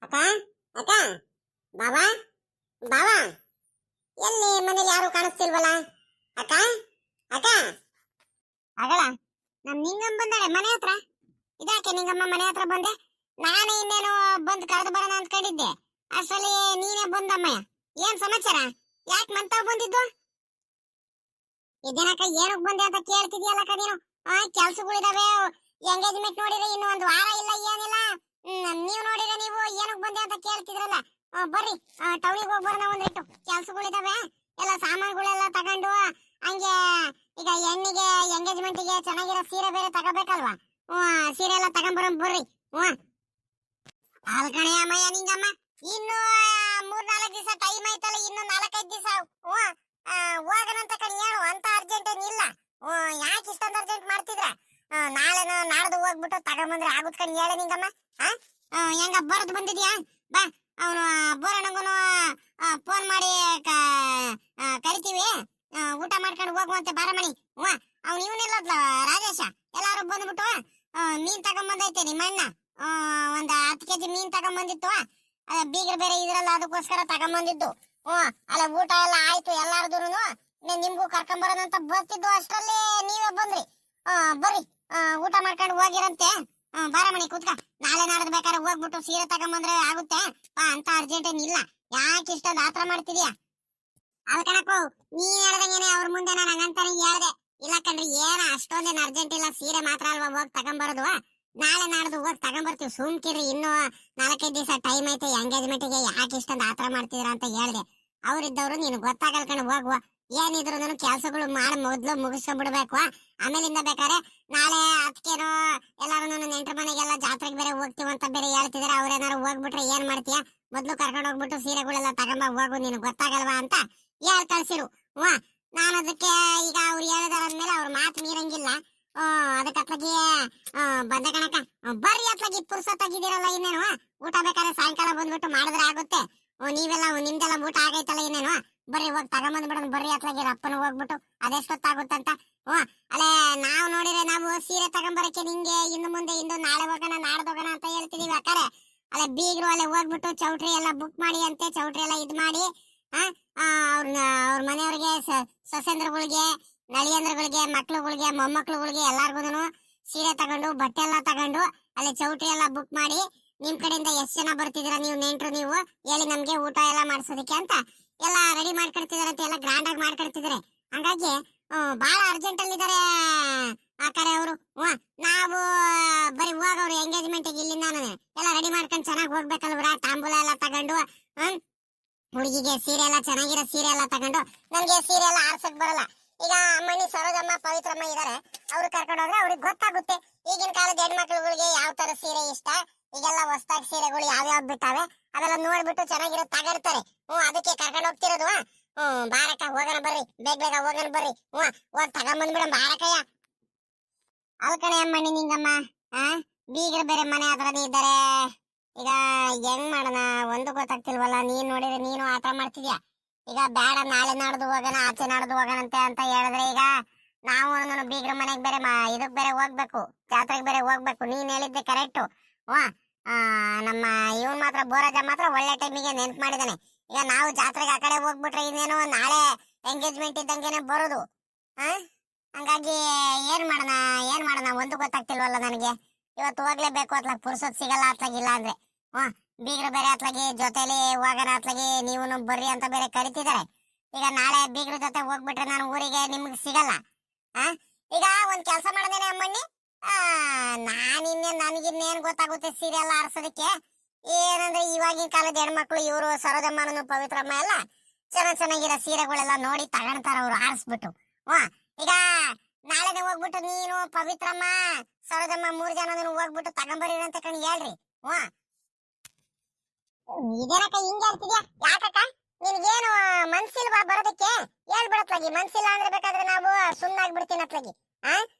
ಅಕ್ಕ ಅಕ್ಕ ಬಾಬಾ ಬಾಬಾ ಎಲ್ಲಿ ಮನೇಲಿ ಯಾರು ಕಾಣಿಸ್ತಿಲ್ವಲ್ಲ ಅಕ್ಕ ಅಕ್ಕ ಅಗಳ ನಮ್ ನಿಂಗಮ್ಮ ಬಂದಾಳೆ ಮನೆ ಹತ್ರ. ಇದಾಕೆ ನಿಂಗಮ್ಮ ಮನೆ ಹತ್ರ ಬಂದೆ. ನಾನು ಇನ್ನೇನು ಬಂದು ಕರೆದು ಬರೋಣ ಅಂದ್ಕೊಂಡಿದ್ದೆ, ಅಷ್ಟರಲ್ಲಿ ನೀನೇ ಬಂದಮ್ಮಯ್ಯ. ಏನ್ ಸಮಾಚಾರ? ಯಾಕೆ ಮಂತಾವ್ ಬಂದಿದ್ದು? ಇದೇನಕ್ಕ ಏನಕ್ ಬಂದೆ ಅಂತ ಕೇಳ್ತಿದ್ಯಲ್ಲಕ್ಕ ನೀನು. ಕೆಲ್ಸಗಳಿದಾವೆ, ಎಂಗೇಜ್ಮೆಂಟ್ ನೋಡಿದ್ರೆ ಇನ್ನು ಒಂದು ವಾರ ಇಲ್ಲ ಏನಿಲ್ಲ. ನೀವು ನೋಡಿದ್ರೆ ನೀವು ಏನಕ್ ಬಂದೆ ಅಂತ ಕೇಳ್ತಿದ್ರಲ್ಲ. ಬರ್ರಿ ಟೌನಿಗೆ ಹೋಗಿ ಬರೋಣ, ಒಂದಿಟ್ಟು ಕೆಲ್ಸಗಳಿದಾವೆ. ಎಲ್ಲ ಸಾಮಾನುಗಳೆಲ್ಲ ತಗೊಂಡು ಹಂಗೆ ಈಗ ಹೆಣ್ಣಿಗೆ ಎಂಗೇಜ್ಮೆಂಟ್ಗೆ ಚೆನ್ನಾಗಿರೋ ಸೀರೆ ಬೇರೆ ತಗೋಬೇಕಲ್ವಾ. ಸೀರೆ ಎಲ್ಲ ತಗೊಂಡ್ಬರೋ ಬರ್ರಿ. ಅಲ್ಕಣೆ ಅಮ್ಮಯ್ಯ ನಿಂಗಮ್ಮ, ಇನ್ನು 3-4 ದಿವಸ ಟೈಮ್ ಆಯ್ತಲ್ಲ, ಇನ್ನು 4-5 ದಿವಸ ಹೋಗಣಂತ ಕಣ್ ಹೇಳು. ಅಂತ ಅರ್ಜೆಂಟ್ ಏನಿಲ್ಲ. ಯಾಕೆ ಇಷ್ಟೊಂದು ಅರ್ಜೆಂಟ್ ಮಾಡ್ತಿದ್ರ? ನಾಳೆ ನಾಡ್ದು ಹೋಗ್ಬಿಟ್ಟು ತಗೊಂಬಂದ್ರೆ ಆಗುತ್ ಕಣ್ ಹೇಳ ನಿಂಗಮ್ಮ. ಹೆಂಗ ಬರದ್ ಬಂದಿದ್ಯಾ? ಬಾ, ಅವನು ಬೋರಣ್ಣಗೂ ಫೋನ್ ಮಾಡಿ ಕರಿತೀವಿ, ಊಟ ಮಾಡ್ಕೊಂಡು ಹೋಗುವಂತೆ ಬಾರಮಣಿ. ಅವ್ನು ಇವನಿಲ್ಲದ್ಲ ರಾಜೇಶ, ಎಲ್ಲಾರು ಬಂದ್ಬಿಟ್ಟು ಮೀನ್ ತಗೊಂಬಂದೈತೆ ನಿಮ್ಮ ಅಣ್ಣ. ಒಂದ್ 10 kg ಮೀನ್ ತಗೊಂಬಂದಿತ್ತು. ಬೀಗರು ಬೇರೆ ಇದ್ರಲ್ಲ, ಅದಕ್ಕೋಸ್ಕರ ತಗೊಂಬಂದಿದ್ದು. ಅಲ್ಲ ಊಟ ಎಲ್ಲ ಆಯ್ತು ಎಲ್ಲಾರ್ದುನು. ನಿಮ್ಗೂ ಕರ್ಕೊಂಬರೋಣ ಅಂತ ಬರ್ತಿದ್ದು, ಅಷ್ಟ್ರಲ್ಲಿ ನೀವೇ ಬಂದ್ರಿ. ಬರ್ರಿ ಊಟ ಮಾಡ್ಕೊಂಡು ಹೋಗಿರಂತೆ. ಬಾರಮಣಿ ಕೂತ್ಕ. ನಾಳೆ ನಾಡ್ದು ಬೇಕಾದ್ರೆ ಹೋಗ್ಬಿಟ್ಟು ಸೀರೆ ತಗೊಂಬಂದ್ರೆ ಆಗುತ್ತೆ. ಅಂತ ಅರ್ಜೆಂಟ್ ಏನಿಲ್ಲ. ಯಾಕೆ ಇಷ್ಟೊಂದು ಆತರ ಮಾಡ್ತಿದ್ಯಾ? ಅಲ್ ಕಣಕ್ಕೋ, ನೀನ್ ಹೇಳ್ದಂಗೆನೆ ಅವ್ರ ಮುಂದೆ ನಾನು ಹಂಗಂತಾನೆ ಹೇಳ್ದೆ. ಇಲ್ಲ ಕಣ್ರಿ, ಏನ ಅಷ್ಟೊಂದೇನು ಅರ್ಜೆಂಟ್ ಇಲ್ಲ, ಸೀರೆ ಮಾತ್ರ ಅಲ್ವಾ ಹೋಗಿ ತಗೊಂಬರೋದು. ನಾಳೆ ನಾಡ್ದು ಹೋಗಿ ತಗೊಂಬರ್ತೀವಿ, ಸುಮ್ಕಿರ್ರಿ. ಇನ್ನು 4-5 ದಿವಸ ಟೈಮ್ ಐತೆ ಎಂಗೇಜ್ಮೆಂಟ್ಗೆ, ಯಾಕೆ ಇಷ್ಟೊಂದು ಆತರ ಮಾಡ್ತಿದ್ರ ಅಂತ ಹೇಳ್ದೆ. ಅವ್ರಿದ್ದವ್ರು ನೀನು ಗೊತ್ತಾಗಲ್ ಕಣ. ಹೋಗುವ, ಏನಿದ್ರು ನಾನು ಕೆಲ್ಸಗಳು ಮಾಡಿ ಮೊದ್ಲು ಮುಗಿಸ್ಕೊಂಡ್ಬಿಡ್ಬೇಕು. ಆಮೇಲಿಂದ ಬೇಕಾರೆ ನಾಳೆ ಅದಕ್ಕೇನೋ ಎಲ್ಲಾರು ನೆಂಟ್ರ ಮನೆಗೆಲ್ಲ ಜಾತ್ರೆಗೆ ಬೇರೆ ಹೋಗ್ತೀವಂತ ಬೇರೆ ಹೇಳ್ತಿದಾರೆ. ಅವ್ರೇನಾರು ಹೋಗ್ಬಿಟ್ರೆ ಏನ್ ಮಾಡ್ತೀಯ? ಮೊದ್ಲು ಕರ್ಕೊಂಡು ಹೋಗ್ಬಿಟ್ಟು ಸೀರೆಗಳೆಲ್ಲ ತಗೊಂಬ ಹೋಗು, ನೀನು ಗೊತ್ತಾಗಲ್ವಾ ಅಂತ ಹೇಳ್ ಕಳ್ಸಿರು. ನಾನು ಅದಕ್ಕೆ ಈಗ ಅವ್ರು ಹೇಳಿದಾರಂದ್ಮೇಲೆ ಅವ್ರ ಮಾತು ಮೀರಂಗಿಲ್ಲ. ಅದಕ್ಕೆ ಅತ್ಲಾಗಿ ಬಂದ ಕಣಕ. ಬರ್ರಿ ಅತ್ಲಾಗಿ, ಪುರ್ಸೊತ್ತಾಗಿದ್ದೀರಲ್ಲ, ಇನ್ನೇನು ಊಟ ಬೇಕಾದ್ರೆ ಸಾಯಂಕಾಲ ಬಂದ್ಬಿಟ್ಟು ಮಾಡಿದ್ರೆ ಆಗುತ್ತೆ. ನೀವೆಲ್ಲ ನಿಮ್ದೆಲ್ಲ ಊಟ ಆಗೈತಲ್ಲ, ಇನ್ನೇನು ಬರ್ರಿ ಹೋಗಿ ತಗೊಂಬಂದ್ಬಿಡೋಣ. ಬರ್ರಿ ಅತ್ಲಾಗಿ ರಪ್ಪನ ಹೋಗ್ಬಿಟ್ಟು ಅದೆಷ್ಟೊತ್ತಾಗುತ್ತಂತ. ಅಲ್ಲೇ ನಾವು ನೋಡಿದ್ರೆ ನಾವು ಸೀರೆ ತಗೊಂಬರಕ್ಕೆ ನಿಂಗೆ ಇನ್ನು ಮುಂದೆ ಇಂದು ನಾಳೆ ಹೋಗೋಣ ನಾಡ್ದು ಹೋಗೋಣ ಅಂತ ಹೇಳ್ತಿದೀವಿ. ಅಕ್ಕಾರೆ ಅಲ್ಲೇ ಬೀಗರು ಅಲ್ಲೇ ಹೋಗ್ಬಿಟ್ಟು ಚೌಟ್ರಿ ಎಲ್ಲ ಬುಕ್ ಮಾಡಿ ಅಂತೆ. ಚೌಟ್ರಿ ಎಲ್ಲ ಇದ್ ಮಾಡಿ ಅವ್ರ ಮನೆಯವ್ರಿಗೆ, ಸೊಸೆಂದ್ರಗಳಿಗೆ, ನಳಿಯಂದ್ರಗಳಿಗೆ, ಮಕ್ಳುಗಳಿಗೆ, ಮೊಮ್ಮಕ್ಳುಗಳಿಗೆ ಎಲ್ಲಾರ್ಗು ಸೀರೆ ತಗೊಂಡು ಬಟ್ಟೆ ಎಲ್ಲ ತಗೊಂಡು ಅಲ್ಲಿ ಚೌಟ್ರಿ ಎಲ್ಲ ಬುಕ್ ಮಾಡಿ, ನಿಮ್ ಕಡೆಯಿಂದ ಎಷ್ಟು ಜನ ಬರ್ತಿದ್ದೀರಾ ನೀವು ನೆಂಟ್ರು, ನೀವು ಹೇಳಿ ನಮ್ಗೆ ಊಟ ಎಲ್ಲ ಮಾಡ್ಸೋದಕ್ಕೆ ಅಂತ ಎಲ್ಲ ರೆಡಿ ಮಾಡ್ಕೊಡ್ತಿದಾರಂತೆ. ಎಲ್ಲ ಗ್ರ್ಯಾಂಡ್ ಆಗಿ ಮಾಡ್ಕೊಡ್ತಿದಾರೆ. ಹಂಗಾಗಿ ಬಹಳ ಅರ್ಜೆಂಟ್ ಅಲ್ಲಿ ಇದಾರೆ ಆ ಕಡೆ ಅವರು. ನಾವು ಬರೀ ಹೋಗವ್ರು ಎಂಗೇಜ್ಮೆಂಟ್ ಇಲ್ಲಿಂದ ಎಲ್ಲ ರೆಡಿ ಮಾಡ್ಕೊಂಡು ಚೆನ್ನಾಗಿ ಹೋಗ್ಬೇಕಲ್ವ್ರ. ತಾಂಬೂಲ ಎಲ್ಲ ತಗೊಂಡು ಹುಡುಗಿಗೆ ಸೀರೆ ಎಲ್ಲ ಚೆನ್ನಾಗಿರೋ ಸೀರೆ ಎಲ್ಲ ತಗೊಂಡು. ನನ್ಗೆ ಸೀರೆ ಎಲ್ಲ ಆರ್ಸಕ್ ಬರಲ್ಲ. ಈಗ ಅಮ್ಮಣ್ಣಿ, ಸರೋಜಮ್ಮ, ಪವಿತ್ರಮ್ಮ ಇದಾರೆ, ಅವ್ರು ಕರ್ಕೊಂಡು ಹೋದ್ರೆ ಅವ್ರಿಗೆ ಗೊತ್ತಾಗುತ್ತೆ ಈಗಿನ ಕಾಲದ ಹೆಣ್ಮಕ್ಳುಗಳಿಗೆ ಯಾವ ತರ ಸೀರೆ ಇಷ್ಟ. ಈಗೆಲ್ಲ ಹೊಸದಾಗಿ ಸೀರೆಗಳು ಯಾವ್ಯಾವ್ ಬಿಟ್ಟಾವೆ ಅದೆಲ್ಲ ನೋಡ್ಬಿಟ್ಟು ಚೆನ್ನಾಗಿರೋ ತಗೊಳ್ತಾರೆ. ಅದಕ್ಕೆ ಕರ್ಕೊಂಡು ಹೋಗ್ತಿರೋದು. ಬಾರಕ್ಕ, ಹೋಗೋಣ ಬರ್ರಿ, ಬೇಗ ಬೇಗ ಹೋಗೋಣ ಬರ್ರಿ. ಹೋಗ್ ತಗೊಂಬಂದ್ಬಿಡ ಬಾರಕಯ್ಯ. ಅಲ್ಕಣೆ ಅಮ್ಮಣ್ಣಿ ನಿಂಗಮ್ಮ, ಬೀಗರು ಬೇರೆ ಮನೆ ಹತ್ರನೇ ಇದ್ದಾರೆ. ಈಗ ಹೆಂಗ್ ಮಾಡೋಣ ಒಂದು ಗೊತ್ತಾಗ್ತಿಲ್ವಲ್ಲ. ನೀನ್ ನೋಡಿದ್ರೆ ನೀನು ಆತರ ಮಾಡ್ತಿದ್ಯಾ. ಈಗ ಬೇಡ, ನಾಳೆ ನಾಡ್ದು ಹೋಗೋಣ, ಆಚೆ ನಾಡ್ದು ಹೋಗೋಣಂತೆ ಅಂತ ಹೇಳಿದ್ರೆ ಈಗ ನಾವು ಬೀಗ್ರ ಮನೆಗ್ ಬೇರೆ ಇದಕ್ ಬೇರೆ ಹೋಗ್ಬೇಕು, ಜಾತ್ರೆಗೆ ಬೇರೆ ಹೋಗ್ಬೇಕು. ನೀನ್ ಹೇಳಿದ್ದೆ ಕರೆಕ್ಟು. ನಮ್ಮ ಇವನ್ ಮಾತ್ರ ಬೋರಾಜ ಮಾತ್ರ ಒಳ್ಳೆ ಟೈಮಿಗೆ ನೆನ್ಪು ಮಾಡಿದಾನೆ. ಈಗ ನಾವು ಜಾತ್ರೆಗೆ ಆ ಕಡೆ ಹೋಗ್ಬಿಟ್ರೆ ಇನ್ನೇನು ನಾಳೆ ಎಂಗೇಜ್ಮೆಂಟ್ ಇದ್ದಂಗೆನೆ ಬರೋದು. ಹಂಗಾಗಿ ಏನ್ ಮಾಡೋಣ ಒಂದು ಗೊತ್ತಾಗ್ತಿಲ್ವಲ್ಲ ನನಗೆ. ಇವತ್ತು ಹೋಗ್ಲೇಬೇಕು, ಅತ್ಲಾಗ ಪುರ್ಸೊತ್ ಸಿಗಲ್ಲ ಅತ್ಲಾಗಿಲ್ಲ ಅಂದ್ರೆ. ಬೀಗ್ರು ಬೇರೆ ಅತ್ಲಾಗಿ ಜೊತೆಲಿ ಹೋಗೋಣ ಅತ್ಲಾಗಿ ನೀವು ಬರ್ರಿ ಅಂತ ಬೇರೆ ಕರಿತಿದ್ದಾರೆ. ಈಗ ನಾಳೆ ಬೀಗ್ರ ಜೊತೆ ಹೋಗ್ಬಿಟ್ರೆ ನಾನು ಊರಿಗೆ ನಿಮ್ಗೆ ಸಿಗಲ್ಲ. ಈಗ ಒಂದ್ ಕೆಲ್ಸ ಮಾಡದೇನೆ ಅಮ್ಮಣ್ಣಿ, ನನಗಿನ್ನೇನ್ ಗೊತ್ತಾಗುತ್ತೆ ಸೀರೆ ಎಲ್ಲ ಆರ್ಸೋದಕ್ಕೆ. ಏನಂದ್ರೆ ಇವಾಗಿನ ಕಾಲದ ಹೆಣ್ಮಕ್ಳು ಇವರು ಸರೋಜಮ್ಮನೂ ಪವಿತ್ರಮ್ಮ ಎಲ್ಲ ಚೆನ್ನಾಗಿರೋ ಸೀರೆಗಳೆಲ್ಲ ನೋಡಿ ತಗೊಂತಾರ ಅವ್ರು ಆರಿಸ್ಬಿಟ್ಟು. ಈಗ ನಾಳೆನೆ ಹೋಗ್ಬಿಟ್ಟು ನೀನು, ಪವಿತ್ರಮ್ಮ, ಸರೋಜಮ್ಮ 3 ಜನ ಹೋಗ್ಬಿಟ್ಟು ತಗೊಂಬರಿ ಅಂತ ಕಣ್ ಹೇಳ್ರಿ. ಇದೇನಕ್ಕ ಹಿಂಗೆ ಹೇಳ್ತಿದ್ಯಾ? ಯಾಕಕ್ಕ ನಿನ್ಗೇನು ಮನ್ಸಿಲ್ವಾ ಬರೋದಕ್ಕೆ? ಹೇಳ್ಬಿಡತ್ಲಾಗಿ. ಮನ್ಸಿಲ್ಲ ಅಂದ್ರೆ ಬೇಕಾದ್ರೆ ನಾವು ಸುಮ್ಮನಾಗ್ಬಿಡ್ತೀನಿ ಅತ್ಲಾಗಿ.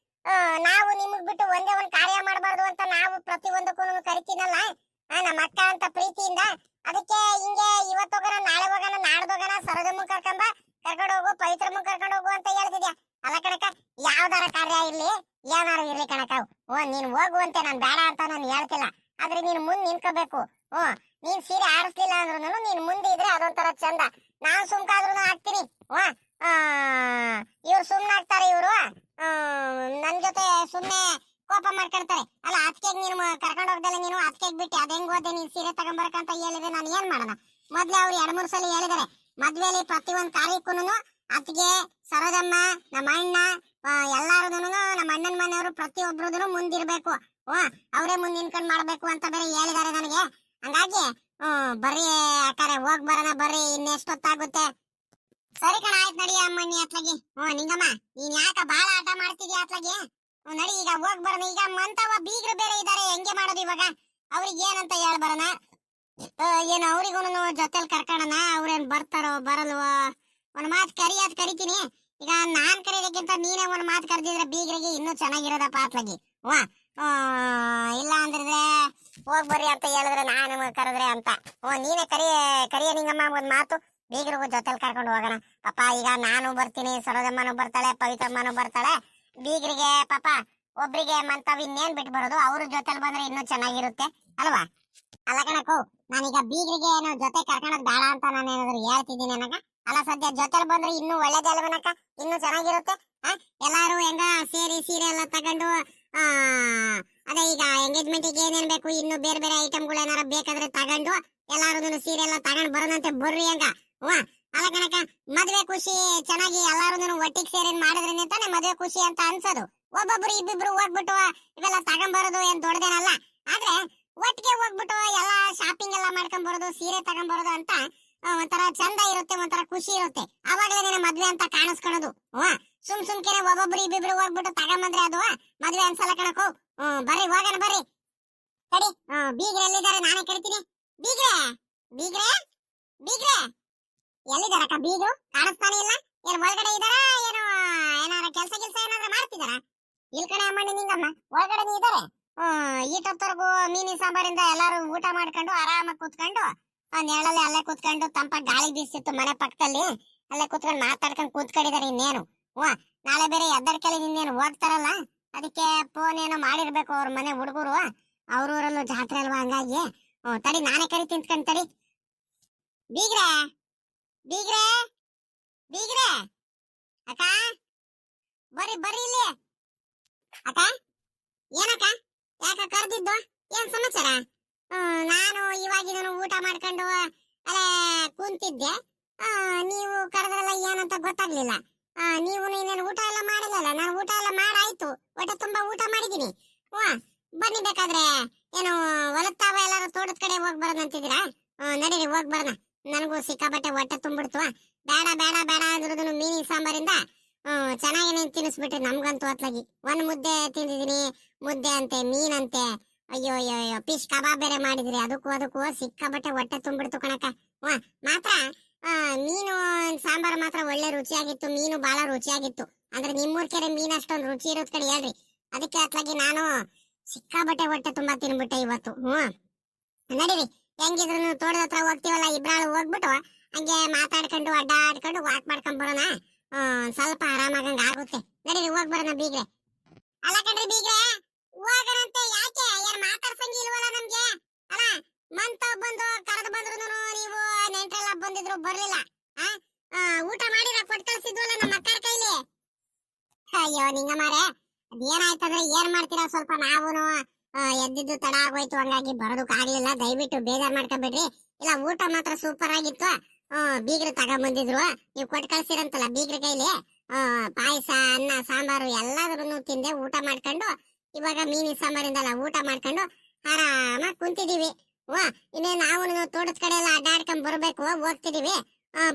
ನಾವು ನಿಮಗ್ ಬಿಟ್ಟು ಒಂದೇ ಒಂದ್ ಕಾರ್ಯ ಮಾಡಬಾರ್ದು ಅಂತ ನಾವು ಪ್ರತಿಯೊಂದಕ್ಕೂ ಕರಿತೀನಲ್ಲ ನಮ್ಮ ಅಕ್ಕ ಅಂತ ಪ್ರೀತಿಯಿಂದ. ಅದಕ್ಕೆ ಹಿಂಗೆ ಇವತ್ತು ಹೋಗೋಣ, ನಾಳೆ ಹೋಗೋಣ, ನಾಡ್ದು ಹೋಗೋಣ, ಸರೋಜಮ್ಮ ಕರ್ಕೊಂಡ್ ಹೋಗು, ಪವಿತ್ರಮ್ಮ ಕರ್ಕೊಂಡು ಹೋಗು ಅಂತ ಹೇಳ್ತಿದ್ಯಾ. ಅಲ್ಲ ಕಣಕ, ಯಾವ್ದಾರ ಕಾರ್ಯ ಇರ್ಲಿ ಏನಾರು ಇರ್ಲಿ ಕಣಕ, ನೀನ್ ಹೋಗುವಂತೆ ನಾನ್ ಬೇಡ ಅಂತ ನಾನು ಹೇಳ್ತಿಲ್ಲ. ಆದ್ರೆ ನೀನ್ ಮುಂದ್ ನಿಂತ್ಕೋಬೇಕು. ನೀನ್ ಸೀರೆ ಆರಿಸ್ಲಿಲ್ಲ ಅಂದ್ರೂ ನೀನ್ ಮುಂದೆ ಇದ್ರೆ ಅದೊಂಥರ ಚಂದ. ನಾನ್ ಸುಮ್ಕಾದ್ರೂ ಹಾಕ್ತೀನಿ. ವಾ ಇವ್ರು ಸುಮ್ನಾಗ್ತಾರೆ. ಇವ್ರು ನನ್ ಜೊತೆ ಸುಮ್ನೆ ಕೋಪ ಮಾಡ್ಕೊಳ್ತಾರೆ. ಅಲ್ಲ ಅದಕ್ಕೆ ನೀನು ಕರ್ಕೊಂಡು ಹೋಗ್ದಲ್ಲ, ನೀನು ಅದಕ್ಕೆ ಬಿಟ್ಟು ಅದ ಹೆಂಗ್ ಹೋದೆ ನೀನ್ ಸೀರೆ ತಗೊಂಬರಕಂತ ಹೇಳಿದ್ರೆ ನಾನು ಏನ್ ಮಾಡೋಣ? ಮೊದ್ಲೇ ಅವ್ರು 2-3 ಸಲ ಹೇಳಿದಾರೆ, ಮದ್ವೆಲಿ ಪ್ರತಿಯೊಂದ್ ಕಾರ್ಯಕ್ಕೂನು ಅತ್ತಿಗೆ, ಸರೋಜಮ್ಮ, ನಮ್ಮ ಅಣ್ಣ ಎಲ್ಲಾರು ನಮ್ಮ ಅಣ್ಣನ ಮನೆಯವರು ಪ್ರತಿಯೊಬ್ಬರದು ಮುಂದಿರ್ಬೇಕು, ಅವರೇ ಮುಂದೆ ನಿಂತ್ಕೊಂಡ್ ಮಾಡ್ಬೇಕು ಅಂತ ಬೇರೆ ಹೇಳಿದಾರೆ ನನಗೆ. ಹಂಗಾಗಿ ಬರ್ರಿ ಅಕ್ಕಾರೆ ಹೋಗ್ ಬರೋಣ ಬರ್ರಿ, ಇನ್ನೆಷ್ಟೊತ್ತಾಗುತ್ತೆ? ಸರಿ ಕಣ, ಆಯ್ತು ನಡಿ ಅಮ್ಮಣ್ಣಿ ಅತ್ಲಾಗಿ. ನಿಂಗಮ್ಮ ನೀನ್ ಯಾಕ ಬಾಳ ಆಟ ಮಾಡ್ತಿದ್ಯಾ ಅತ್ಲಾಗಿ? ನಡಿ ಈಗ ಹೋಗ್ ಬರೋಣ. ಈಗ ಮಂತವ ಬೀಗ್ರು ಬೇರೆ ಇದಾರೆ, ಹೆಂಗೆ ಮಾಡೋದು ಇವಾಗ? ಅವ್ರಿಗೆ ಏನಂತ ಹೇಳ್ ಬರೋಣ? ಏನು ಅವ್ರಿಗೂ ಜೊತೆಲಿ ಕರ್ಕೊಳ್ಳೋಣ? ಅವ್ರೇನ್ ಬರ್ತಾರೋ ಬರಲ್ವೋ? ಒಂದ್ ಮಾತು ಕರಿತೀನಿ. ಈಗ ನಾನ್ ಕರೀದಕ್ಕಿಂತ ನೀನೇ ಒಂದ್ ಮಾತು ಕರೆದಿದ್ರೆ ಬೀಗ್ರಿಗೆ ಇನ್ನೂ ಚೆನ್ನಾಗಿರೋದಪ್ಪ ಅತ್ಲಾಗಿ. ಇಲ್ಲ ಅಂದ್ರೆ ಹೋಗ್ ಬರ್ರಿ ಅಂತ ಹೇಳಿದ್ರೆ ನಾನು ಕರೆದ್ರೆ ಅಂತ. ನೀನೇ ಕರಿಯ ನಿಂಗಮ್ಮ ಒಂದ್ ಮಾತು, ಬೀಗ್ರಿಗೂ ಜೊತೆಲಿ ಕರ್ಕೊಂಡು ಹೋಗೋಣ. ಪಾಪ ಈಗ ನಾನು ಬರ್ತೀನಿ, ಸರೋಜಮ್ಮನೂ ಬರ್ತಾಳೆ, ಪವಿತ್ರಮ್ಮನೂ ಬರ್ತಾಳೆ. ಬೀಗ್ರಿಗೆ ಪಾಪ ಒಬ್ರಿಗೆ ಮಂತವ್ ಇನ್ನೇನ್ ಬಿಟ್ಟು ಬರೋದು, ಅವ್ರ ಜೊತೆಲಿ ಬಂದ್ರೆ ಇನ್ನೂ ಚೆನ್ನಾಗಿರುತ್ತೆ ಅಲ್ವಾ? ಅಲ್ಲ ಕಣಕ್ಕೂ, ನಾನೀಗ ಬೀಗ್ರಿಗೆ ಏನೋ ಜೊತೆ ಕರ್ಕೊಳಕ್ ಬೇಡ ಅಂತ ನಾನು ಏನಾದ್ರು ಹೇಳ್ತಿದ್ದೀನಿ ನನಗ? ಅಲ್ಲ ಸದ್ಯ ಜೊತೆಲಿ ಬಂದ್ರೆ ಇನ್ನೂ ಒಳ್ಳೇದಲ್ವನಕ್ಕ, ಇನ್ನೂ ಚೆನ್ನಾಗಿರುತ್ತೆ. ಎಲ್ಲಾರು ಹೆಂಗ ಸೇರಿ ಸೀರೆ ಎಲ್ಲ ತಗೊಂಡು ಅದೇ ಈಗ ಎಂಗೇಜ್ಮೆಂಟ್ ಏನೇನ್ ಬೇಕು ಇನ್ನು ಬೇರೆ ಬೇರೆ ಐಟಮ್ಗಳು ಏನಾರ ಬೇಕಾದ್ರೆ ತಗೊಂಡು ಎಲ್ಲಾರು ಸೀರೆ ಎಲ್ಲ ತಗೊಂಡ್ ಬರೋದಂತೆ ಬರ್ರಿ ಹಂಗ. ಅಲ್ಲ ಕಣಕ, ಮದ್ವೆ ಖುಷಿ ಚೆನ್ನಾಗಿ ಎಲ್ಲಾರು ಒಟ್ಟಿಗೆ ಸೇರಿ ಮಾಡಿದ್ರೇನೆ ತಾನೆ ಮದ್ವೆ ಖುಷಿ ಅಂತ ಅನ್ಸೋದು. ಒಬ್ಬೊಬ್ರು ಇಬ್ಬಿಬ್ರು ಹೋಗ್ಬಿಟ್ಟು ಇವೆಲ್ಲ ತಗೊಂಡ್ಬರೋದು ಏನ್ ದೊಡ್ಡದೇನಲ್ಲ. ಆದ್ರೆ ಒಟ್ಟಿಗೆ ಹೋಗ್ಬಿಟ್ಟು ಎಲ್ಲಾ ಶಾಪಿಂಗ್ ಎಲ್ಲ ಮಾಡ್ಕೊಂಡ್ ಬರೋದು, ಸೀರೆ ತಗೊಂಡ್ ಬರೋದು ಅಂತ ಒಂಥರ ಚಂದ ಇರುತ್ತೆ, ಒಂಥರ ಖುಷಿ ಇರುತ್ತೆ. ಅವಾಗ್ಲೇ ನೀನು ಮದ್ವೆ ಅಂತ ಕಾಣಿಸ್ಕೊಳೋದು. ಸುಮ್ಕೆನೆ ಒಬ್ಬೊಬ್ರು ಇಬ್ಬಿಬ್ರು ಹೋಗ್ಬಿಟ್ಟು ತಗೊಂಬಂದ್ರೆ ಅದು ಮದ್ವೆ ಅನ್ಸಲ್ಲ ಕಣಕು. ಬರ್ರಿ ಹೋಗೋಣ ಬರ್ರಿ. ಸರಿ, ಬೀಗ್ರೆ ಎಲ್ಲಿದ್ದಾರೆ? ನಾನೇ ಕರಿತೀನಿ. ಬೀಗ್ರೆ ಬೀಗ್ರೆ ಬೀಗ್ರೆ ಎಲ್ಲಿದಾರಕ್ಕ? ಬೀಗ್ರು ಕಾಣಿಸ್ತಾನೆ ಇಲ್ಲ. ಏನ್ ಒಳಗಡೆ ಇದಾರ? ಏನು ಏನಾರ ಕೆಲ್ಸ ಏನಾದ್ರು ಮಾಡ್ತಿದಾರ? ಇಲ್ ಕಡೆ ಅಮ್ಮಣ್ಣಿ ನಿಂಗಮ್ಮ ಒಳಗಡೆ ಇದಾರೆ. ಈಟೊತ್ತವರೆಗೂ ಮೀನಿನ ಸಾಂಬಾರಿಂದ ಎಲ್ಲಾರು ಊಟ ಮಾಡ್ಕೊಂಡು ಆರಾಮಾಗಿ ಕೂತ್ಕೊಂಡು ನೆರಳಲ್ಲಿ ಅಲ್ಲೇ ಕೂತ್ಕೊಂಡು ತಂಪಾಗಿ ಗಾಳಿ ಬೀಸಿತ್ತು ಮನೆ ಪಕ್ಕದಲ್ಲಿ, ಅಲ್ಲೇ ಕೂತ್ಕೊಂಡು ಮಾತಾಡ್ಕೊಂಡು ಕೂತ್ಕೊಂಡಿದಾರೆ. ಇನ್ನೇನು ನಾಳೆ ಬೇರೆ ಎದ್ದಡ್ಕಲಿ ಇನ್ನೇನು ಹೋಗ್ತಾರಲ್ಲ, ಅದಕ್ಕೆ ಫೋನ್ ಏನೋ ಮಾಡಿರ್ಬೇಕು ಅವ್ರ ಮನೆ ಹುಡುಗರು. ಅವ್ರೂರಲ್ಲೂ ಜಾತ್ರೆ ಅಲ್ವಾ, ಹಂಗಾಗಿ ತಡಿ ನಾನೇ ಕರಿ ತಿಂತ್ಕೊಂಡ್ ತಡಿ. ಬೀಗ್ರೆ ಬೀಗ್ರೆ ಬೀಗ್ರೆ ಅಕ್ಕ ಬರ್ರಿ ಬರ್ರಿ ಇಲ್ಲಿ. ಅಕ್ಕ ಏನಕ್ಕ, ಯಾಕ ಕರ್ದಿದ್ದು? ಏನ್ ಸಮಾಚಾರ? ನಾನು ಇವಾಗಿನ ಊಟ ಮಾಡ್ಕೊಂಡು ಅಲ್ಲೇ ಕುಂತಿದ್ದೆ. ನೀವು ಕರೆದ್ರಲ್ಲ ಏನಂತ ಗೊತ್ತಾಗ್ಲಿಲ್ಲ. ನೀವು ಇನ್ನೇನು ಊಟ ಎಲ್ಲ ಮಾಡಿಲ್ಲಲ್ಲ? ನಾನು ಊಟ ಎಲ್ಲ ಮಾಡಾಯ್ತು, ಹೊಟ್ಟೆ ತುಂಬಾ ಊಟ ಮಾಡಿದೀನಿ. ಬನ್ನಿ ಬೇಕಾದ್ರೆ ಏನು ಹೊಲತ್ತಾವ ಎಲ್ಲಾರು ತೋಟದ ಕಡೆ ಹೋಗ್ ಬರೋದಂತಿದ್ದೀರಾ? ನಡೀರಿ ಹೋಗ್ ಬರೋಣ. ನನಗೂ ಸಿಕ್ಕಾಬಟ್ಟೆ ಹೊಟ್ಟೆ ತುಂಬಿಡ್ತು. ಬೇಡ ಬೇಡ ಬೇಡ ಅಂದ್ರೂ ಮೀನಿನ ಸಾಂಬಾರಿಂದ ಚೆನ್ನಾಗಿ ತಿನ್ನಿಸ್ಬಿಟ್ರಿ ನಮ್ಗಂತೂ ಹೊತ್ಲಾಗಿ. ಒಂದ್ ಮುದ್ದೆ ತಿಂದಿದೀನಿ, ಮುದ್ದೆ ಅಂತೆ ಮೀನಂತೆ, ಅಯ್ಯೋ ಅಯ್ಯೋ ಫಿಶ್ ಕಬಾಬ್ ಬೇರೆ ಮಾಡಿದ್ರಿ. ಅದಕ್ಕೂ ಸಿಕ್ಕಾಬಟ್ಟೆ ಹೊಟ್ಟೆ ತುಂಬಿಡ್ತು ಕಣಕ. ಮಾತ್ರ ಮೀನು ಸಾಂಬಾರ್ ಮಾತ್ರ ಒಳ್ಳೆ ರುಚಿಯಾಗಿತ್ತು, ಮೀನು ಬಹಳ ರುಚಿಯಾಗಿತ್ತು. ಅಂದ್ರೆ ನಿಮ್ಮೂರ್ ಕೆರೆ ಮೀನ್ ಅಷ್ಟೊಂದು ರುಚಿ ಇರೋದ್ ಕಡೆ ಹೇಳ್ರಿ. ಅದಕ್ಕೆ ಅತ್ಲಾಗಿ ನಾನು ಸಿಕ್ಕಾಬಟ್ಟೆ ಹೊಟ್ಟೆ ತುಂಬಾ ತಿನ್ಬಿಟ್ಟೆ ಇವತ್ತು. ನಡೀರಿ, ಹೆಂಗಿದ್ರು ತೋಟದ ಹತ್ರ ಹೋಗ್ತೀವಲ್ಲ, ಇಬ್ರಾಳು ಹೋಗ್ಬಿಟ್ಟು ಹಂಗೆ ಮಾತಾಡ್ಕೊಂಡು ಅಡ್ಡಾಡ್ಕೊಂಡು ವಾಕ್ ಮಾಡ್ಕೊಂಡ್ ಬರೋಣ. ಸ್ವಲ್ಪ ಆರಾಮಾಗಂಗ ಆಗುತ್ತೆ. ನಡೀರಿ ಹೋಗ್ ಬರೋಣ ಬೀಗ್ರೆ. ಅಲ್ಲ ಕಣ್ರಿ ಬೀಗ್ರೆ, ಹೋಗೋಣಂತೆ. ಯಾಕೆ ಏನ್ ಮಾತಾಡ್ಸಂಗಿ ಇಲ್ವಲ್ಲ ನಮ್ಗೆ? ಅಲ್ಲ ಮಂತ ಬಂದು ಕರೆದು ಬಂದ್ರು ನೀವು ನೆಂಟ್ರೆಲ್ಲ ಬಂದಿದ್ರು ಬರ್ಲಿಲ್ಲ. ಊಟ ಮಾಡಿರ ಕೊಟ್ಟು ಕಳ್ಸಿದ್ವಲ್ಲ ನಮ್ಮ ಅಕ್ಕರ ಕೈಲಿ. ಅಯ್ಯೋ ನಿಂಗಮಾರೆ, ಅದೇನಾಯ್ತಂದ್ರೆ ಏನ್ ಮಾಡ್ತೀರಾ, ಸ್ವಲ್ಪ ನಾವುನು ಎದ್ದಿದ್ದು ತಡ ಆಗೋಯ್ತು, ಹಂಗಾಗಿ ಬರೋದಕ್ಕಾಗ್ಲಿಲ್ಲ. ದಯವಿಟ್ಟು ಬೇಜಾರ್ ಮಾಡ್ಕೊಬೇಡ್ರಿ. ಇಲ್ಲ ಊಟ ಮಾತ್ರ ಸೂಪರ್ ಆಗಿತ್ತು. ಬೀಗ್ರು ತಗೊಂಡ್ಬಂದಿದ್ರು, ನೀವು ಕೊಟ್ಟು ಕಳ್ಸಿರಂತಲ್ಲ ಬೀಗ್ರ ಕೈಲಿ. ಪಾಯಸ, ಅನ್ನ, ಸಾಂಬಾರು ಎಲ್ಲಾದ್ರೂ ತಿಂದೆ, ಊಟ ಮಾಡ್ಕೊಂಡು ಇವಾಗ ಮೀನಿನ ಸಾಂಬಾರಿಂದಲ್ಲ ಊಟ ಮಾಡ್ಕೊಂಡು ಆರಾಮಾಗಿ ಕುಂತಿದೀವಿ. ಇನ್ನೇ ನಾವು ತೋಟದ ಕಡೆ ಎಲ್ಲ ಅಡ್ಡಾಡ್ಕೊಂಡ್ ಬರ್ಬೇಕು, ಹೋಗ್ತಿದೀವಿ.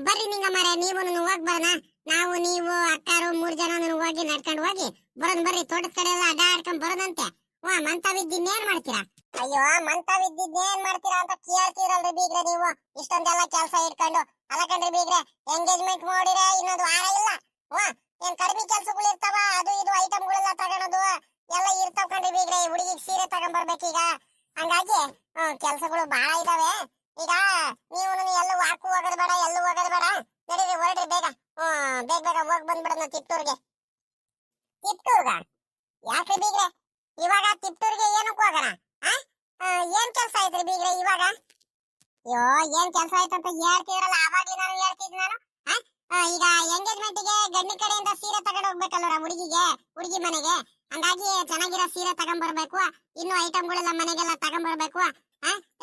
ಬರ್ರಿ ನಿಂಗಮ್ಮರೆ, ನೀವು ಹೋಗ್ ಬರೋಣ. ನಾವು ನೀವು ಅಕ್ಕಾರು 3 ಜನ ಹೋಗಿ ನಡ್ಕೊಂಡು ಹೋಗಿ ಬರೋಣ. ಬರ್ರಿ ತೋಟದ ಕಡೆ ಎಲ್ಲ ಅಡ್ಡಾಡ್ಕೊಂಡ್ ಬರೋದಂತೆ. ಮಂತವಿದ್ದೇನ್ ಮಾಡ್ತೀರಾ? ಅಯ್ಯೋ ಮಂತವಿದ್ದೇನ್ ಮಾಡ್ತೀರಾ ಅಂತ ಕೇಳ್ತೀರಲ್ರಿ ಬೀಗ್ರೆ ನೀವು, ಇಷ್ಟೊಂದೆಲ್ಲ ಕೆಲಸ ಇಟ್ಕೊಂಡು. ಅಲ್ಲ ಕಣ್ರಿ ಬೀಗ್ರೆ, ಎಂಗೇಜ್ಮೆಂಟ್ ಮಾಡಿದ್ರೆ ಇನ್ನೊಂದು ವಾರ ಇಲ್ಲ. ಏನ್ ಕಡಿಮೆ ಕೆಲ್ಸಗಳು ಇರ್ತಾವ, ಅದು ಇದು ಐಟಮ್ಗಳೆಲ್ಲ ತಗೊಳೋದು ಎಲ್ಲ ಇರ್ತಾವ ಕಣ್ರಿ ಬೀಗ್ರೆ. ಹುಡುಗಿಗೆ ಸೀರೆ ತಗೊಂಡ್ಬರ್ಬೇಕೀಗ, ಹಂಗಾಗಿ ಕೆಲ್ಸಗಳು ಬಹಳ ಇದಾವೆ. ಈಗ ನೀವು ಎಲ್ಲೂ ವಾಕು ಹೋಗೋದು ಬೇಡ, ಎಲ್ಲೂ ಹೋಗೋದು ಬೇಡ. ನಡೀರಿ ಹೊರಡ್ರಿ ಬೇಗ. ಬೇಗ ಬೇಗ ಹೋಗ್ ಬಂದ್ಬಿಡೋಣ ತಿಪ್ಟೂರ್ಗೆ. ತಿಪ್ಟೂರ್ಗ ಯಾಕ್ರಿ ಬೀಗ್ರೆ ಇವಾಗ? ತಿಪ್ಟೂರ್ಗೆ ಏನಕ್ಕೆ ಹೋಗೋಣ? ಏನ್ ಕೆಲ್ಸ ಐತ್ರಿ ಬೀಗ್ರೆ ಇವಾಗ? ಅಯ್ಯೋ ಏನ್ ಕೆಲಸ ಆಯ್ತಂತ ಹೇಳ್ತಿದ್ರಲ್ಲ ಆವಾಗ್ಲೇ ನಾನು ಹೇಳ್ತಿದ್ದೆ ನಾನು ಆ? ಈಗ ಎಂಗೇಜ್ಮೆಂಟ್ ಗೆ ಗಂಡಿ ಕಡೆಯಿಂದ ಸೀರೆ ತಗೊಂಡ್ ಹೋಗ್ಬೇಕಲ್ವ ಹುಡುಗಿಗೆ ಹುಡುಗಿ ಮನೆಗೆ ಹಂಗಾಗಿ ಚೆನ್ನಾಗಿರೋ ಸೀರೆ ತಗೊಂಡ್ ಬರ್ಬೇಕು ಇನ್ನು ಐಟಮ್ಗಳೆಲ್ಲ ಮನೆಗೆಲ್ಲ ತಗೊಂಡ್ ಬರ್ಬೇಕು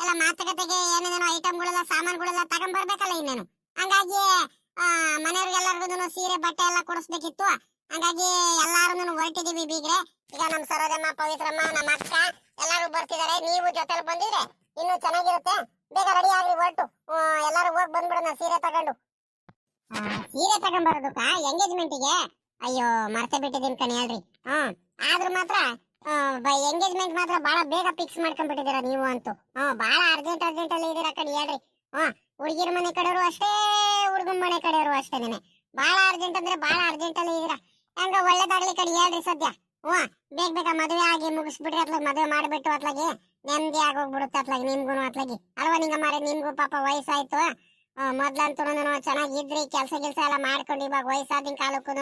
ಎಲ್ಲ ಮಾತುಕತೆಗೆ ಏನೇನೇನೋ ಐಟಮ್ಗಳೆಲ್ಲ ಸಾಮಾನುಗಳೆಲ್ಲ ತಗೊಂಡ್ ಬರ್ಬೇಕಲ್ಲ ಇನ್ನೇನು ಹಂಗಾಗಿ ಮನೆಯವ್ರಿಗೆಲ್ಲರಿಗೂ ಸೀರೆ ಬಟ್ಟೆ ಎಲ್ಲ ಕೊಡಿಸ್ಬೇಕಿತ್ತು ಹಂಗಾಗಿ ಎಲ್ಲಾರು ಹೊರಟಿದೀವಿ ಬೀಗ್ರೆ ಈಗ ನಮ್ ಸರೋಜಮ್ಮ ಪವಿತ್ರಮ್ಮ ನಮ್ಮ ಅಕ್ಕ ಎಲ್ಲಾರು ಬರ್ತಿದಾರೆ ನೀವು ಜೊತೆಲಿ ಬಂದಿದ್ರೆ ಇನ್ನು ಚೆನ್ನಾಗಿರುತ್ತೆ ಬೇಗ ರೆಡಿ ಆಗಿ ಹೊರಟು ಎಲ್ಲಾರು ಹೋಗಿ ಬಂದ್ಬಿಡೋಣ ಸೀರೆ ತಗೊಂಡು ಸೀರೆ ತಗೊಂಡ್ಬರೋದಕ್ಕ ಎಂಗೇಜ್ಮೆಂಟಿಗೆ ಅಯ್ಯೋ ಮರ್ತೆ ಬಿಟ್ಟಿದ್ದೀನಿ ಕಣಿ ಹೇಳ್ರಿ ಆದ್ರೂ ಮಾತ್ರ ಎಂಗೇಜ್ಮೆಂಟ್ ಮಾತ್ರ ಬಹಳ ಬೇಗ ಫಿಕ್ಸ್ ಮಾಡ್ಕೊಂಡ್ಬಿಟ್ಟಿದ್ದೀರಾ ನೀವು ಅಂತೂ ಬಹಳ ಅರ್ಜೆಂಟ್ ಅಲ್ಲಿ ಇದೀರಾ ಕಣಿ ಹೇಳ್ರಿ ಹುಡುಗಿರ ಮನೆ ಕಡೆಯವರು ಅಷ್ಟೇ ಹುಡುಗನ ಮನೆ ಕಡೆಯವರು ಅಷ್ಟೇನೆ ಬಹಳ ಅರ್ಜೆಂಟ್ ಅಂದ್ರೆ ಬಹಳ ಅರ್ಜೆಂಟ್ ಅಲ್ಲಿ ಇದೀರಾ ಹಂಗ ಒಳ್ಳೇದಾಗ್ಲಿ ಕಣಿ ಹೇಳ್ರಿ ಸದ್ಯ ಬೇಗ ಬೇಗ ಮದುವೆ ಆಗಿ ಮುಗಿಸ್ಬಿಟ್ರಿ ಅತ್ಲಾಗ ಮದುವೆ ಮಾಡ್ಬಿಟ್ಟು ಅತ್ಲಾಗಿ ನೆಮ್ಮದಿ ಆಗೋಗ್ಬಿಡುತ್ತೆ ಅತ್ಲಾಗಿ ನಿಮ್ಗೂ ಅತ್ಲಾಗಿ ಅಲ್ವಾ ನಿಂಗಮ್ಮಾರೆ ನಿಮ್ಗೂ ಪಾಪ ವಯಸ್ಸಾಯ್ತು ಮೊದ್ಲಂತೂ ಚೆನ್ನಾಗಿದ್ರಿ ಕೆಲ್ಸ ಎಲ್ಲ ಮಾಡ್ಕೊಂಡು ಇವಾಗ ವಯಸ್ಸಾದಿನ ಕಾಲಕ್ಕೂ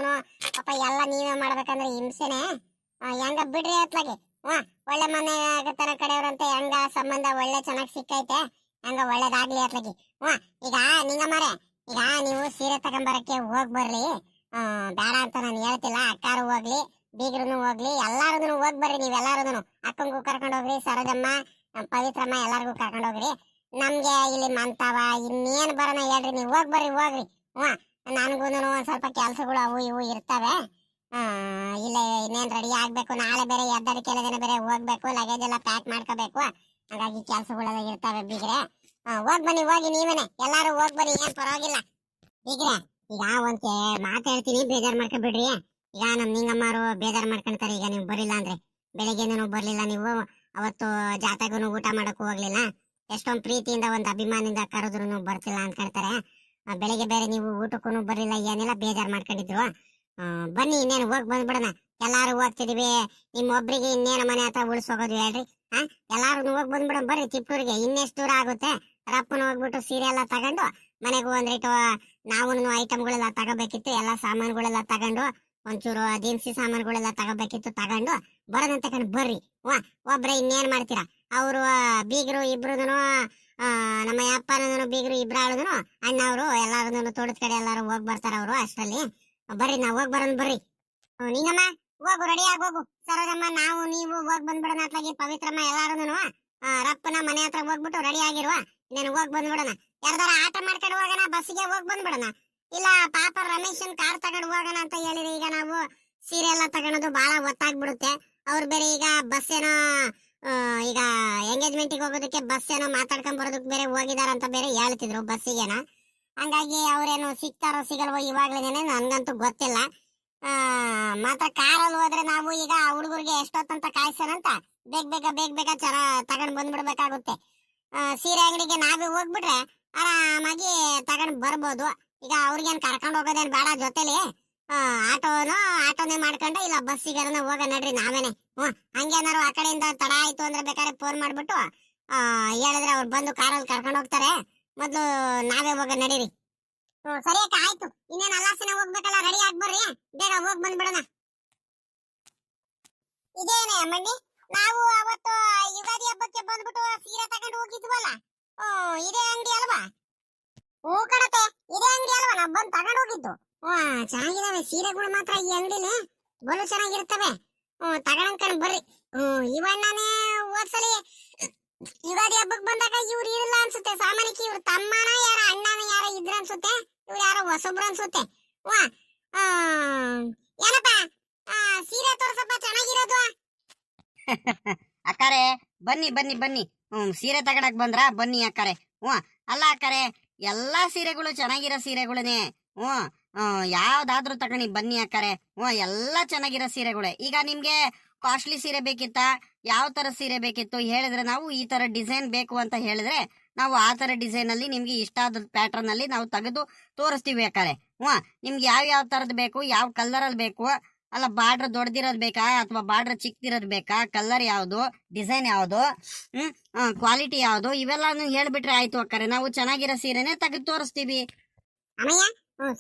ಪಾಪ ಎಲ್ಲ ನೀವೇ ಮಾಡ್ಬೇಕಂದ್ರೆ ಹಿಂಸೆನೆ ಹೆಂಗ ಬಿಡ್ರಿ ಅತ್ಲಾಗಿ ಒಳ್ಳೆ ಮನೆ ಆಗತ್ತಾರ ಕಡೆಯವ್ರಂತೆ ಹೆಂಗ ಸಂಬಂಧ ಒಳ್ಳೆ ಚೆನ್ನಾಗಿ ಸಿಕ್ಕೈತೆ ಹಂಗ ಒಳ್ಳೇದಾಗ್ಲಿ ಅತ್ಲಾಗಿ ಈಗ ನಿಂಗಮ್ಮಾರೆ ಈಗ ನೀವು ಸೀರೆ ತಗೊಂಬರಕ್ಕೆ ಹೋಗ್ ಬರ್ಲಿ ಬೇಡ ಅಂತ ನಾನು ಹೇಳ್ತಿಲ್ಲ ಅಕ್ಕಾರು ಹೋಗ್ಲಿ ಬೀಗ್ರು ಹೋಗ್ಲಿ ಎಲ್ಲಾರು ಹೋಗ್ ಬರ್ರಿ ನೀವೆಲ್ಲಾರು ಅಕ್ಕಂಗೂ ಕರ್ಕೊಂಡು ಹೋಗ್ರಿ ಸರೋಜಮ್ಮ ಪವಿತ್ರಮ್ಮ ಎಲ್ಲಾರ್ಗು ಕರ್ಕೊಂಡು ಹೋಗ್ರಿ ನಮ್ಗೆ ಇಲ್ಲಿ ಮಂತಾವ ಇನ್ನೇನ್ ಬರೋಣ ಹೇಳ್ರಿ ನೀವು ಹೋಗ್ ಬರ್ರಿ ಹೋಗ್ರಿ ನನ್ಗೂ ಒಂದ್ ಸ್ವಲ್ಪ ಕೆಲ್ಸಗಳು ಅವು ಇವು ಇರ್ತವೆ ಇಲ್ಲ ಇನ್ನೇನ್ ರೆಡಿ ಆಗ್ಬೇಕು ನಾಳೆ ಬೇರೆ ಎದ್ದಾಡಿ ಕೆಲ ದಿನ ಬೇರೆ ಹೋಗ್ಬೇಕು ಲಗೇಜ್ ಎಲ್ಲ ಪ್ಯಾಕ್ ಮಾಡ್ಕೋಬೇಕು ಹಾಗಾಗಿ ಕೆಲ್ಸಗಳೆಲ್ಲ ಇರ್ತವೆ ಬೀಗ್ರೆ ಹೋಗ್ ಬನ್ನಿ ಹೋಗಿ ನೀವೇನೆ ಎಲ್ಲಾರು ಹೋಗ್ ಬನ್ನಿ ಏನ್ ಪರವಾಗಿಲ್ಲ ಬೀಗ್ರೆ ಈಗ ಒಂದ್ ಮಾತಾಡ್ತೀನಿ ಬೇಜಾರ್ ಮಾಡ್ಕೊಬಿಡ್ರಿ ಈಗ ನಮ್ ನಿಂಗಮ್ಮರು ಬೇಜಾರ್ ಮಾಡ್ಕೊಂತಾರೆ ಈಗ ನೀವು ಬರಿಲ್ಲ ಅಂದ್ರೆ ಬೆಳಿಗ್ಗೆನೂ ಬರ್ಲಿಲ್ಲ ನೀವು ಅವತ್ತು ಜಾತ್ರೆಗೂ ಊಟ ಮಾಡಕ್ ಹೋಗ್ಲಿಲ್ಲ ಎಷ್ಟೊಂದ್ ಪ್ರೀತಿಯಿಂದ ಒಂದ್ ಅಭಿಮಾನದಿಂದ ಕರೆದ್ರು ಬರ್ತಿಲ್ಲ ಅನ್ಕೊಳ್ತಾರೆ ಬೆಳಿಗ್ಗೆ ಬೇರೆ ನೀವು ಊಟಕ್ಕೂ ಬರ್ಲಿಲ್ಲ ಏನಿಲ್ಲ ಬೇಜಾರ್ ಮಾಡ್ಕೊಂಡಿದ್ರು ಬನ್ನಿ ಇನ್ನೇನು ಹೋಗ್ ಬಂದ್ಬಿಡೋಣ ಎಲ್ಲಾರು ಹೋಗ್ತಿದೀವಿ ನಿಮ್ ಒಬ್ರಿಗೆ ಇನ್ನೇನು ಮನೆ ಹತ್ರ ಉಳಿಸೋಗೋದು ಹೇಳ್ರಿ ಎಲ್ಲಾರು ಹೋಗ್ ಬಂದ್ಬಿಡೋಣ ಬರ್ರಿ ತಿಪ್ಪೂರಿಗೆ ಇನ್ನೆಷ್ಟು ದೂರ ಆಗುತ್ತೆ ರಪ್ಪನ ಹೋಗ್ಬಿಟ್ಟು ಸೀರೆ ಎಲ್ಲ ತಗೊಂಡು ಮನೆಗೂ ಒಂದ್ರಿಟ್ಟು ನಾವು ಐಟಮ್ಗಳೆಲ್ಲ ತಗೋಬೇಕಿತ್ತು ಎಲ್ಲ ಸಾಮಾನುಗಳೆಲ್ಲ ತಗೊಂಡು ಒಂಚೂರು ದಿನಸಿ ಸಾಮಾನುಗಳೆಲ್ಲ ತಗೋಬೇಕಿತ್ತು ತಗೊಂಡು ಬರೋದಂತ ಕಂಡು ಬರ್ರಿ ಒಬ್ರೆ ಇನ್ನೇನ್ ಮಾಡ್ತೀರಾ ಅವರು ಬೀಗರು ಇಬ್ರು ನಮ್ಮ ಅಪ್ಪನೂ ಬೀಗರು ಇಬ್ರಾಳು ಅಣ್ಣವ್ರು ಎಲ್ಲಾರು ತೋಟದ ಕಡೆ ಎಲ್ಲಾರು ಹೋಗ್ ಬರ್ತಾರ ಅವ್ರು ಅಷ್ಟರಲ್ಲಿ ಬರ್ರಿ ನಾವ್ ಹೋಗ್ ಬರೋಣ ಬರ್ರಿ ನಿಂಗಮ್ಮ ಹೋಗು ರೆಡಿ ಆಗಿ ಹೋಗು ಸರೋಜಮ್ಮ ನಾವು ನೀವು ಹೋಗ್ ಬಂದ್ಬಿಡೋಣ ಅತ್ಲಾಗಿ ಪವಿತ್ರಮ್ಮ ಎಲ್ಲಾರು ರಪ್ಪನ ಮನೆ ಹತ್ರ ಹೋಗ್ಬಿಟ್ಟು ರೆಡಿ ಆಗಿರುವ ಇನ್ನೇನು ಹೋಗ್ ಬಂದ್ಬಿಡೋಣ ಯಾರ್ದಾರ ಆಟ ಮಾಡ್ಕೊಂಡು ಹೋಗೋಣ ಬಸ್ಸಿಗೆ ಹೋಗ್ ಬಂದ್ಬಿಡೋಣ ಇಲ್ಲ ಪಾಪ ರಮೇಶನ್ ಕಾರ್ ತಗೊಂಡು ಹೋಗೋಣ ಅಂತ ಹೇಳಿರಿ ಈಗ ನಾವು ಸೀರೆ ಎಲ್ಲ ತಗೊಳೋದು ಬಹಳ ಒತ್ತಾಗ್ಬಿಡುತ್ತೆ ಅವ್ರು ಬೇರೆ ಈಗ ಬಸ್ ಏನೋ ಈಗ ಎಂಗೇಜ್ಮೆಂಟ್ ಹೋಗೋದಕ್ಕೆ ಬಸ್ ಏನೋ ಮಾತಾಡ್ಕೊಂಡ್ ಬರೋದಕ್ಕೆ ಬೇರೆ ಹೋಗಿದಾರ ಅಂತ ಬೇರೆ ಹೇಳ್ತಿದ್ರು ಬಸ್ಸಿಗೆನ ಹಂಗಾಗಿ ಅವ್ರೇನು ಸಿಗ್ತಾರೋ ಸಿಗಲ್ವೋ ಇವಾಗ್ಲೇನೆ ನನ್ಗಂತೂ ಗೊತ್ತಿಲ್ಲ ಮಾತ್ರ ಕಾರಲ್ಲಿ ಹೋದ್ರೆ ನಾವು ಈಗ ಹುಡುಗರಿಗೆ ಎಷ್ಟೊತ್ತಂತ ಕಾಯ್ಸೋಣಂತ ಬೇಗ ಬೇಗ ತಗೊಂಡ್ ಬಂದ್ಬಿಡ್ಬೇಕಾಗುತ್ತೆ ಸೀರೆ ಅಂಗಡಿಗೆ ನಾವೇ ಹೋಗ್ಬಿಟ್ರೆ ಆರಾಮಾಗಿ ತಗೊಂಡ್ ಬರ್ಬೋದು ಈಗ ಅವ್ರಿಗೇನ್ ಕರ್ಕೊಂಡ್ ಹೋಗೋದೇನ್ ಬೇಡ ಜೊತೆಲಿ ಆಟೋನೇ ಮಾಡ್ಕೊಂಡ ಇಲ್ಲ ಬಸ್ಸಿಗಾರ ಹೋಗ ನಡ್ರಿ ನಾವೇನೆ ಹಂಗೇನಾರು ಆ ಕಡೆಯಿಂದ ತಡ ಆಯ್ತು ಅಂದ್ರೆ ಬೇಕಾದ್ರೆ ಫೋನ್ ಮಾಡ್ಬಿಟ್ಟು ಹೇಳಿದ್ರೆ ಅವ್ರು ಬಂದು ಕಾರಲ್ಲಿ ಕರ್ಕೊಂಡು ಹೋಗ್ತಾರೆ ಮೊದ್ಲು ನಾವೇ ಹೋಗ ನಡೀರಿ ಸರಿ ಅಕ್ಕ ಆಯ್ತು ಇನ್ನೇನ್ ಅಲ್ಲಾಸಿನ ಹೋಗ್ಬೇಕಲ್ಲ ರೆಡಿ ಆಗ್ಬರ್ರಿ ಬೇಗ ಹೋಗ್ ಬಂದ್ಬಿಡೋಣ ಇದೇನೆ ಅಮ್ಮಣ್ಣಿ ನಾವು ಅವತ್ತು ಯುಗಾದಿ ಹಬ್ಬಕ್ಕೆ ಬಂದ್ಬಿಟ್ಟು ಸೀರೆ ತಗೊಂಡು ಹೋಗಿದ್ವಲ್ಲ ಇದೇ ಅಂಗಡಿ ಅಲ್ವಾ ಕಣತೆ ಇದೇ ಅಂಗಡಿ ಅಲ್ವಾ ನಾವು ಬಂದು ತಗೊಂಡು ಹೋಗಿದ್ದು ಚೆನ್ನಾಗಿದಾವೆ ಸೀರೆಗಳು ಮಾತ್ರ ಈ ಅಂಗಡಿಲಿ ಬಲು ಚೆನ್ನಾಗಿರ್ತವೆ ತಗೊಂಡ್ ಬರ್ರಿ ಇವಣ್ಣನೇ ಹೋದ್ಸಲಿ ಯುಗಾದಿ ಹಬ್ಬಕ್ಕೆ ಬಂದಾಗ ಇವ್ರು ಇರಲ್ಲ ಅನ್ಸುತ್ತೆ ಸಾಮಾನ್ಯಕ್ಕೆ ಇವ್ರ ತಮ್ಮನ ಯಾರ ಅಣ್ಣನ ಯಾರ ಇದ್ರ ಅನ್ಸುತ್ತೆ ಇವ್ರು ಯಾರೋ ಹೊಸಬ್ರು ಅನ್ಸುತ್ತೆ ಏನಪ್ಪ ಸೀರೆ ತೋರ್ಸಪ್ಪ ಚೆನ್ನಾಗಿರೋದು ಅಕ್ಕಾರೆ ಬನ್ನಿ ಸೀರೆ ತಗೊಳಕ್ ಬಂದ್ರ ಬನ್ನಿ ಅಕ್ಕಾರೆ ಅಲ್ಲ ಅಕ್ಕಾರೆ ಎಲ್ಲಾ ಸೀರೆಗಳು ಚೆನ್ನಾಗಿರೋ ಸೀರೆಗಳೇ ಯಾವ್ದಾದ್ರೂ ತಗೊಳ್ಳಿ ಬನ್ನಿ ಅಕ್ಕಾರೆ ಎಲ್ಲಾ ಚೆನ್ನಾಗಿರೋ ಸೀರೆಗಳೇ ಈಗ ನಿಮ್ಗೆ ಕಾಸ್ಟ್ಲಿ ಸೀರೆ ಬೇಕಿತ್ತ ಯಾವ ತರ ಸೀರೆ ಬೇಕಿತ್ತು ಹೇಳಿದ್ರೆ ನಾವು ಈ ತರ ಡಿಸೈನ್ ಬೇಕು ಅಂತ ಹೇಳಿದ್ರೆ ನಾವು ಆ ತರ ಡಿಸೈನ್ ಅಲ್ಲಿ ನಿಮ್ಗೆ ಇಷ್ಟ ಆದ ಪ್ಯಾಟರ್ನ್ ಅಲ್ಲಿ ನಾವು ತೆಗೆದು ತೋರಿಸ್ತೀವಿ ಅಕ್ಕಾರೆ ನಿಮ್ಗೆ ಯಾವ ತರದ್ ಬೇಕು ಯಾವ ಕಲರ್ ಅಲ್ಲಿ ಬೇಕು ಅಲ್ಲ ಬಾರ್ಡರ್ ದೊಡ್ಡದಿರೋದ್ ಬೇಕಾ ಅಥವಾ ಬಾರ್ಡರ್ ಚಿಕ್ಕದಿರೋದ್ ಬೇಕಾ ಕಲರ್ ಯಾವ್ದು ಡಿಸೈನ್ ಯಾವ್ದು ಕ್ವಾಲಿಟಿ ಯಾವ್ದು ಇವೆಲ್ಲಾನು ಹೇಳ್ಬಿಟ್ರೆ ಆಯ್ತು ಅಕ್ಕಾರೆ ನಾವು ಚೆನ್ನಾಗಿರೋ ಸೀರೆನೆ ತೆಗೆದು ತೋರಿಸ್ತೀವಿ ಅಮ್ಮಯ್ಯ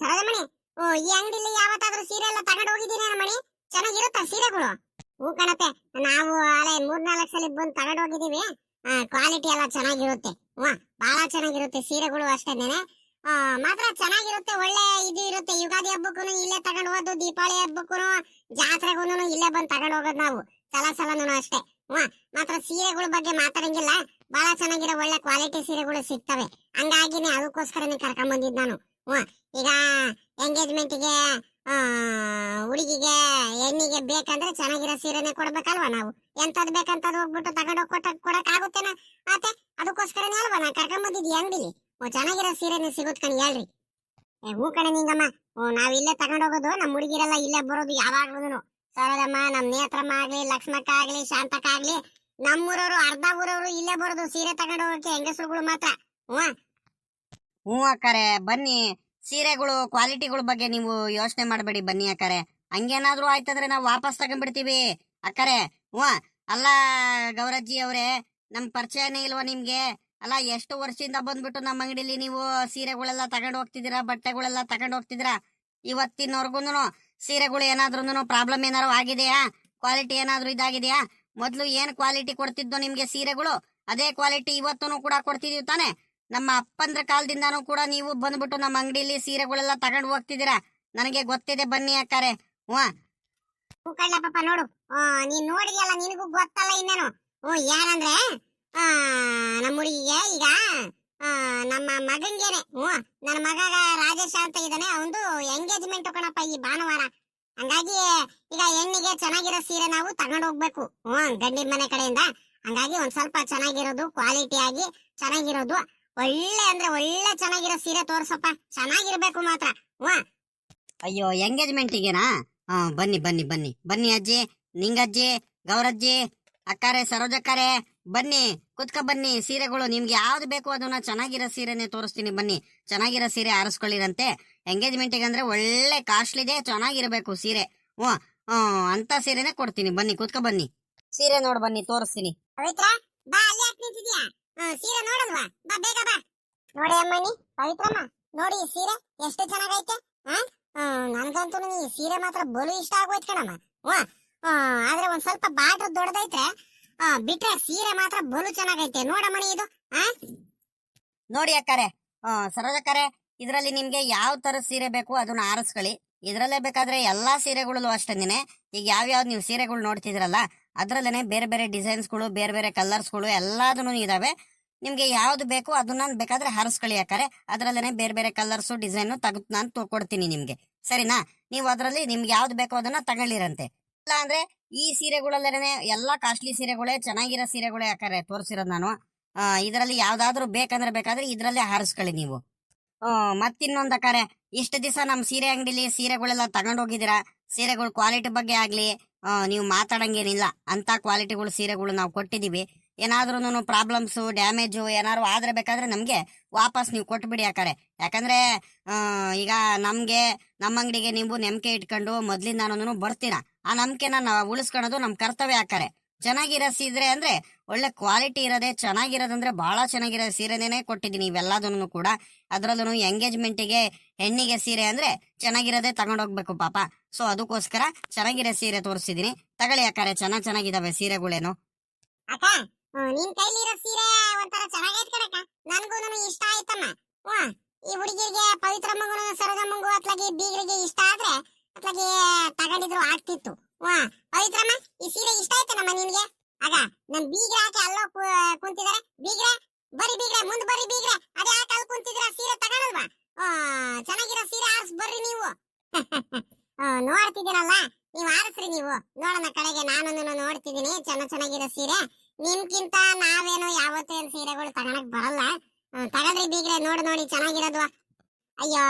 ಸರೋಜಮಣಿ ಈ ಅಂಗಡಿಲಿ ಯಾವತ್ತಾದ್ರೂ ಸೀರೆ ಎಲ್ಲ ತಗೊಂಡು ಹೋಗಿದ್ದೀನಿ ಮಣಿ ಚೆನ್ನಾಗಿರುತ್ತಾ ಸೀರೆಗಳು ಕಣತೆ ನಾವು ಅಲ್ಲೇ 3-4 ಸಲ ಬಂದು ತಗೊಂಡು ಹೋಗಿದೀವಿ ಕ್ವಾಲಿಟಿ ಎಲ್ಲ ಚೆನ್ನಾಗಿರುತ್ತೆ ಬಹಳ ಚೆನ್ನಾಗಿರುತ್ತೆ ಸೀರೆಗಳು ಅಷ್ಟೇನೆ. ಮಾತ್ರ ಚೆನ್ನಾಗಿರುತ್ತೆ, ಒಳ್ಳೆ ಇದು ಇರುತ್ತೆ. ಯುಗಾದಿ ಹಬ್ಬಕ್ಕೂ ಇಲ್ಲೇ ತಗೊಂಡ್ ಹೋಗೋದು, ದೀಪಾವಳಿ ಹಬ್ಬಕ್ಕೂ ಜಾತ್ರೆಗೂ ಇಲ್ಲೇ ಬಂದ್ ತಗೊಂಡ್ ಹೋಗೋದು ನಾವು ಸಲನು ಅಷ್ಟೇ. ಮಾತ್ರ ಸೀರೆಗಳ ಬಗ್ಗೆ ಮಾತಾಡಂಗಿಲ್ಲ, ಬಹಳ ಚೆನ್ನಾಗಿರೋ ಒಳ್ಳೆ ಕ್ವಾಲಿಟಿ ಸೀರೆಗಳು ಸಿಗ್ತವೆ. ಹಂಗಾಗಿನೇ ಅದಕ್ಕೋಸ್ಕರನೇ ಕರ್ಕೊಂಡ್ ಬಂದಿದ್ ನಾನು. ಈಗ ಎಂಗೇಜ್ಮೆಂಟ್ಗೆ ಹುಡುಗಿಗೆ ಹೆಣ್ಣಿಗೆ ಬೇಕಂದ್ರೆ ಚೆನ್ನಾಗಿರೋ ಸೀರೆನೆ ಕೊಡ್ಬೇಕಲ್ವಾ ನಾವು. ಎಂತದ್ ಬೇಕಂತದ್ ಹೋಗ್ಬಿಟ್ಟು ತಗೊಂಡೋಗ್ ಕೊಡಕ್ ಆಗುತ್ತೇನ ಮತ್ತೆ? ಅದಕ್ಕೋಸ್ಕರನೇ ಅಲ್ವಾ ನಾ ಕರ್ಕೊಂಡ್ ಬಂದಿದ್ದಿ ಅಂಗಡಿಲಿ. ಚೆನ್ನಾಗಿರೋ ಸೀರೆನೆ ಸಿಗುತ್ ಕಣಿ, ಹೇಳ್ರಿ. ಹೂ ಕಣೆ ನಿಂಗಮ್ಮ, ನಾವ್ ಇಲ್ಲೇ ತಗೊಂಡೋಗೋದು. ನಮ್ ಹುಡುಗಿರೆಲ್ಲ ಇಲ್ಲೇ ಬರೋದು ಯಾವಾಗ್ಲೂ. ಸರಳಮ್ಮ, ನಮ್ ನೇತ್ರಮ್ಮ ಆಗ್ಲಿ, ಲಕ್ಷ್ಮಕ್ಕ ಆಗ್ಲಿ, ಶಾಂತಕ್ಕ ಆಗ್ಲಿ, ನಮ್ಮೂರವ್ರು ಅರ್ಧ ಊರವ್ರು ಇಲ್ಲೇ ಬರೋದು ಸೀರೆ ತಗೊಂಡೋಗಕ್ಕೆ, ಹೆಂಗಸರುಗಳು ಮಾತ್ರ. ಹ್ಞೂ ಅಕ್ಕಾರೆ ಬನ್ನಿ. ಸೀರೆಗಳು ಕ್ವಾಲಿಟಿಗಳ ಬಗ್ಗೆ ನೀವು ಯೋಚನೆ ಮಾಡಬೇಡಿ, ಬನ್ನಿ ಅಕ್ಕಾರೆ. ಹಂಗೇನಾದ್ರೂ ಆಯ್ತಂದ್ರೆ ನಾವು ವಾಪಸ್ ತಗೊಂಡ್ಬಿಡ್ತೀವಿ ಅಕ್ಕಾರೆ. ಅಲ್ಲ ಗೌರಜ್ಜಿ ಅವರೇ, ನಮ್ ಪರಿಚಯನೇ ಇಲ್ವಾ ನಿಮ್ಗೆ? ಅಲ್ಲ, ಎಷ್ಟು ವರ್ಷದಿಂದ ಬಂದ್ಬಿಟ್ಟು ನಮ್ಮ ಅಂಗಡಿಲಿ ನೀವು ಸೀರೆಗಳೆಲ್ಲ ತಗೊಂಡ್ ಹೋಗ್ತಿದ್ದೀರಾ, ಬಟ್ಟೆಗಳೆಲ್ಲ ತಗೊಂಡ್ ಹೋಗ್ತಿದ್ದೀರಾ. ಇವತ್ತಿನವರ್ಗುನು ಸೀರೆಗಳು ಏನಾದ್ರೂ ಪ್ರಾಬ್ಲಮ್ ಏನಾದ್ರು ಆಗಿದೆಯಾ? ಕ್ವಾಲಿಟಿ ಏನಾದ್ರು ಇದಾಗಿದೆಯಾ? ಮೊದ್ಲು ಏನ್ ಕ್ವಾಲಿಟಿ ಕೊಡ್ತಿದ್ದೋ ನಿಮ್ಗೆ ಸೀರೆಗಳು, ಅದೇ ಕ್ವಾಲಿಟಿ ಇವತ್ತೂ ಕೂಡ ಕೊಡ್ತಿದೀವಿ ತಾನೆ. ನಮ್ಮ ಅಪ್ಪಂದ್ರ ಕಾಲದಿಂದಾನು ಕೂಡ ನೀವು ಬಂದ್ಬಿಟ್ಟು ನಮ್ಮ ಅಂಗಡಿಲಿ ಸೀರೆಗಳೆಲ್ಲ ತಗೊಂಡ್ ಹೋಗ್ತಿದ್ದೀರಾ, ನನಗೆ ಗೊತ್ತಿದೆ. ಬನ್ನಿ ಅಕ್ಕಾರೆ. ಪಾಪ ನೋಡು, ನೀನ್ ನೋಡಿದ್ಯಲ್ಲ, ನಿನಗೂ ಗೊತ್ತಲ್ಲ ಇನ್ನೇನು. ಏನಂದ್ರೆ ನಮ್ಮ ಹುಡುಗಿಗೆ ಈಗ ನಮ್ಮ ಮಗಂಗೇನೆ, ನನ್ನ ಮಗ ರಾಜೇಶ ಅಂತ ಇದ್ದಾನೆ, ಅವಂದು ಎಂಗೇಜ್ಮೆಂಟ್ ಕಣಪ್ಪ ಈ ಭಾನುವಾರ. ಹಂಗಾಗಿ ಈಗ ಹೆಣ್ಣಿಗೆ ಚೆನ್ನಾಗಿರೋ ಸೀರೆ ನಾವು ತಗೊಂಡ್ ಹೋಗ್ಬೇಕು ಗಂಡಿನ ಮನೆ ಕಡೆಯಿಂದ. ಹಂಗಾಗಿ ಒಂದ್ ಸ್ವಲ್ಪ ಚೆನ್ನಾಗಿರೋದು, ಕ್ವಾಲಿಟಿ ಆಗಿ ಚೆನ್ನಾಗಿರೋದು, ಒಳ್ಳೆ ಅಂದ್ರೆ ಒಳ್ಳೆ ಚೆನ್ನಾಗಿರೋ ಸೀರೆ ತೋರ್ಸಪ್ಪ, ಚೆನ್ನಾಗಿರ್ಬೇಕು ಮಾತ್ರ. ಅಯ್ಯೋ, ಎಂಗೇಜ್ಮೆಂಟಿಗೆನಾ? ಬನ್ನಿ ಬನ್ನಿ ಬನ್ನಿ ಬನ್ನಿ ಅಜ್ಜಿ, ನಿಂಗಜ್ಜಿ, ಗೌರಜ್ಜಿ, ಅಕ್ಕಾರೆ, ಸರೋಜಕ್ಕಾರೆ, ಬನ್ನಿ ಕುತ್ಕ ಬನ್ನಿ. ಸೀರೆಗಳು ನಿಮ್ಗೆ ಯಾವ್ದು ಬೇಕು ಅದನ್ನ ಚೆನ್ನಾಗಿರೋ ಸೀರೆನೆ ತೋರಿಸ್ತೀನಿ. ಬನ್ನಿ, ಚೆನ್ನಾಗಿರೋ ಸೀರೆ ಆರಿಸ್ಕೊಳ್ಳಿರಂತೆ. ಎಂಗೇಜ್ಮೆಂಟಿಗೆ ಅಂದ್ರೆ ಒಳ್ಳೆ ಕಾಸ್ಟ್ಲಿದೆ, ಚೆನ್ನಾಗಿರ್ಬೇಕು ಸೀರೆ. ಅಂತ ಸೀರೆನೆ ಕೊಡ್ತೀನಿ. ಬನ್ನಿ ಕುತ್ಕ ಬನ್ನಿ, ಸೀರೆ ನೋಡ್ ಬನ್ನಿ, ತೋರಿಸ್ತೀನಿ. ಪವಿತ್ರ, ಬಾ, ಅಲ್ಲಿ ಯಾಕೆ ನಿಂತಿದ್ಯಾ? ಸೀರೆ ನೋಡಲ್ವಾ? ಬಾ, ಬೇಗ ಬಾ. ನೋಡಿ ಅಮ್ಮನಿ, ಪವಿತ್ರಮ್ಮ, ನೋಡಿ ಈ ಸೀರೆ ಎಷ್ಟು ಚೆನ್ನಾಗೈತೆ. ನನ್ಗಂತೂ ಈ ಸೀರೆ ಮಾತ್ರ ಬಲು ಇಷ್ಟ ಆಗೋಯ್ತು ಕಣಮ್ಮ. ಆದ್ರೆ ಒಂದ್ ಸ್ವಲ್ಪ ಬಾಟ್ರ್ ದೊಡ್ಡದೈತೆ, ಬಿಟ್ರೆ ಸೀರೆ ಮಾತ್ರ ಬಲು ಚೆನ್ನಾಗೈತೆ. ನೋಡಮ್ಮನಿ ಇದು. ನೋಡಿ ಅಕ್ಕಾರೆ, ಸರೋಜಕ್ಕಾರೆ, ಇದ್ರಲ್ಲಿ ನಿಮ್ಗೆ ಯಾವ ತರ ಸೀರೆ ಬೇಕು ಅದನ್ನ ಆರಿಸ್ಕೊಳ್ಳಿ. ಇದ್ರಲ್ಲೇ ಬೇಕಾದ್ರೆ ಎಲ್ಲಾ ಸೀರೆಗಳು ಅಷ್ಟೇನೆ. ಈಗ ಯಾವ್ಯಾವ್ದು ನೀವು ಸೀರೆಗಳು ನೋಡ್ತಿದ್ರಲ್ಲ, ಅದ್ರಲ್ಲೇನೆ ಬೇರೆ ಬೇರೆ ಡಿಸೈನ್ಸ್ಗಳು, ಬೇರೆ ಬೇರೆ ಕಲರ್ಸ್ಗಳು ಎಲ್ಲಾದೂ ಇದಾವೆ. ನಿಮ್ಗೆ ಯಾವ್ದು ಬೇಕು ಅದನ್ನ ಬೇಕಾದ್ರೆ ಹಾರಿಸ್ಕೊಳ್ಳಿ ಅಕ್ಕಾರೆ. ಅದ್ರಲ್ಲೇನೆ ಬೇರೆ ಬೇರೆ ಕಲರ್ಸ್ ಡಿಸೈನ್ ತೆಗೆದು ನಾನು ಕೊಡ್ತೀನಿ ನಿಮ್ಗೆ, ಸರಿನಾ? ನೀವು ಅದ್ರಲ್ಲಿ ನಿಮ್ಗೆ ಯಾವ್ದು ಬೇಕೋ ಅದನ್ನ ತಗೊಳ್ಳಿರಂತೆ. ಇಲ್ಲ ಅಂದ್ರೆ ಈ ಸೀರೆಗಳಲ್ಲೇನೆ ಎಲ್ಲಾ ಕಾಸ್ಟ್ಲಿ ಸೀರೆಗಳೇ, ಚೆನ್ನಾಗಿರೋ ಸೀರೆಗಳೇ ಅಕ್ಕಾರೆ ತೋರಿಸಿರೋದು ನಾನು. ಇದರಲ್ಲಿ ಯಾವ್ದಾದ್ರು ಬೇಕಾದ್ರೆ ಇದ್ರಲ್ಲೇ ಹಾರಿಸ್ಕೊಳ್ಳಿ ನೀವು. ಮತ್ತಿನ್ನೊಂದ್ ಅಕ್ಕಾರೆ, ಇಷ್ಟು ದಿವಸ ನಮ್ ಸೀರೆ ಅಂಗಡಿಲಿ ಸೀರೆಗಳೆಲ್ಲ ತಗೊಂಡ್ ಹೋಗಿದ್ದೀರಾ. ಸೀರೆಗಳ ಕ್ವಾಲಿಟಿ ಬಗ್ಗೆ ಆಗ್ಲಿ ನೀವು ಮಾತಾಡಂಗೇನಿಲ್ಲ. ಅಂತ ಕ್ವಾಲಿಟಿಗಳು ಸೀರೆಗಳು ನಾವು ಕೊಟ್ಟಿದೀವಿ. ಏನಾದ್ರೂ ಪ್ರಾಬ್ಲಮ್ಸ್, ಡ್ಯಾಮೇಜು ಏನಾದ್ರು ಆದ್ರೆ ಬೇಕಾದ್ರೆ ನಮ್ಗೆ ವಾಪಸ್ ನೀವು ಕೊಟ್ಬಿಡಿ ಅಕ್ಕಾರೆ. ಯಾಕಂದ್ರೆ ಈಗ ನಮ್ಗೆ ನಮ್ಮ ಅಂಗಡಿಗೆ ನೀವು ನಂಬಿಕೆ ಇಟ್ಕೊಂಡು ಮೊದ್ಲಿಂದಾನು ಬರ್ತೀರಾ. ಆ ನಂಬಿಕೆನ ನಾವು ಉಳಿಸ್ಕೊಳ್ಳೋದು ನಮ್ ಕರ್ತವ್ಯ ಅಕ್ಕಾರೆ. ಚೆನ್ನಾಗಿರೋ ಸೀರೆ ಅಂದ್ರೆ ಒಳ್ಳೆ ಕ್ವಾಲಿಟಿ ಇರೋದೆ, ಚೆನ್ನಾಗಿರೋದಂದ್ರೆ ಬಹಳ ಚೆನ್ನಾಗಿರೋ ಸೀರೆನೇ ಕೊಟ್ಟಿದ್ದೀನಿ ಇವೆಲ್ಲದನ್ನು ಕೂಡ. ಅದ್ರಲ್ಲೂ ಎಂಗೇಜ್ಮೆಂಟಿಗೆ ಹೆಣ್ಣಿಗೆ ಸೀರೆ ಅಂದ್ರೆ ಚೆನ್ನಾಗಿರೋದೇ ತಗೊಂಡೋಗ್ಬೇಕು ಪಾಪ. ಸೊ ಅದಕ್ಕೋಸ್ಕರ ಚೆನ್ನಾಗಿರೋ ಸೀರೆ ತೋರಿಸಿದೀನಿ, ತಗೊಳ್ಳಿ ಅಕ್ಕಾರೆ. ಚೆನ್ನಾಗಿದಾವೆ ಸೀರೆಗಳೇನು. ಅಕ್ಕ, ನಿನ್ ಕೈಲಿರೋ ಸೀರೆ ಒಂಥರ ಚೆನ್ನಾಗೈತ್ ಕಣಕ್ಕ, ನನ್ಗೂನು ಇಷ್ಟ ಆಯ್ತಮ್ಮ. ಈ ಹುಡುಗಿರಿಗೆ, ಪವಿತ್ರಮ್ಮಗೂ, ಸರೋಜಮ್ಮಗೂ ಅತ್ಲಾಗಿ ಬೀಗರಿಗೆ ಇಷ್ಟ ಆದ್ರೆ ಅತ್ಲಾಗಿ ತಗೊಂಡಿದ್ರು ಆಗ್ತಿತ್ತು. ಪವಿತ್ರಮ್ಮ, ಈ ಸೀರೆ ಇಷ್ಟ ಆಯ್ತನಮ್ಮ ನಿನ್ಗೆ? ಆಗ ನನ್ ಬೀಗ್ರ ಹಾಕಿ ಅಲ್ಲೋ ಕುಂತಿದಾರೆ. ಬೀಗ್ರೆ ಬರ್ರಿ, ಬೀಗ್ರೆ ಮುಂದ್ ಬರ್ರಿ. ಬೀಗ್ರೆ ಅದೇ ಯಾಕೆ ಅಲ್ಲಿ ಕುಂತಿದ್ರ? ಸೀರೆ ತಗೊಳಲ್ವಾ? ಚೆನ್ನಾಗಿರೋ ಸೀರೆ ಆರಿಸ್ ಬರ್ರಿ ನೀವು. ನೋಡ್ತಿದ್ದೀರಲ್ಲ, ನೀವ್ ಆರಿಸ್ರಿ ನೀವು. ನೋಡೋಣ ಕಡೆಗೆ ನಾನು ನೋಡ್ತಿದ್ದೀನಿ ಚೆನ್ನಾಗಿರೋ ಸೀರೆ. ನಿಮ್ಗಿಂತ ನಾವೇನು ಯಾವತ್ತೇನು ಸೀರೆಗಳು ತಗೊಳಕ್ ಬರಲ್ಲ. ತಗೊಳ್ರಿ ಬೀಗ್ರೆ, ನೋಡಿ ಚೆನ್ನಾಗಿರೋದು. ಅಯ್ಯೋ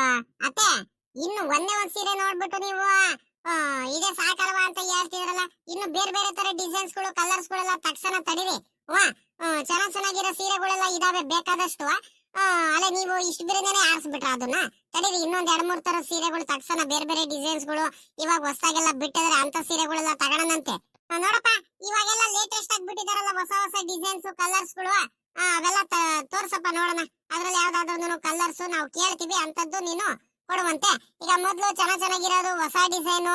ಅತ್ತೆ, ಇನ್ನು ಒಂದೇ ಒಂದ್ ಸೀರೆ ನೋಡ್ಬಿಟ್ಟು ನೀವು ಇದೇ ಸಾಕಲ್ವಾ ಅಂತ ಹೇಳ್ತಿದ್ರಲ್ಲ. ಇನ್ನು ಬೇರೆ ಬೇರೆ ತರ ಡಿಸೈನ್ಸ್ ಗಳು, ಕಲರ್ಸ್ ಗಳೆಲ್ಲ ತಕ್ಷಣ ತಡಿರಿ. ಚೆನ್ನಾಗಿರೋ ಸೀರೆಗಳೆಲ್ಲ ಇದಾವೆ ಬೇಕಾದಷ್ಟು. ಅಲ್ಲ, ನೀವು ಇಷ್ಟು ಬೇರೆನೇ ಆರಿಸ್ಬಿಟ್ರ ಅದನ್ನ. ತಡೀರಿ, ಇನ್ನೊಂದ್ 2-3 ತರ ಸೀರೆಗಳು ತಕ್ಷಣ ಬೇರೆ ಬೇರೆ ಡಿಸೈನ್ಸ್ ಗಳು ಇವಾಗ ಹೊಸದಾಗೆಲ್ಲ ಬಿಟ್ಟಿದ್ರೆ ಅಂತ ಸೀರೆಗಳೆಲ್ಲ ತಗೊಳನಂತೆ. ನೋಡಪ್ಪ, ಇವಾಗೆಲ್ಲ ಲೇಟೆಸ್ಟ್ ಆಗಿ ಬಿಟ್ಟಿದಾರಲ್ಲ ಹೊಸ ಡಿಸೈನ್ಸ್, ಕಲರ್ಸ್ ಗಳು, ಅವೆಲ್ಲ ತೋರ್ಸಪ್ಪ ನೋಡೋಣ. ಅದ್ರಲ್ಲಿ ಯಾವ್ದಾದ್ರು ಕಲರ್ಸ್ ನಾವು ಕೇಳ್ತೀವಿ, ಅಂತದ್ದು ನೀನು ಕೊಡುವಂತೆ. ಈಗ ಮೊದ್ಲು ಚೆನ್ನಾಗಿರೋದು ಹೊಸ ಡಿಸೈನ್,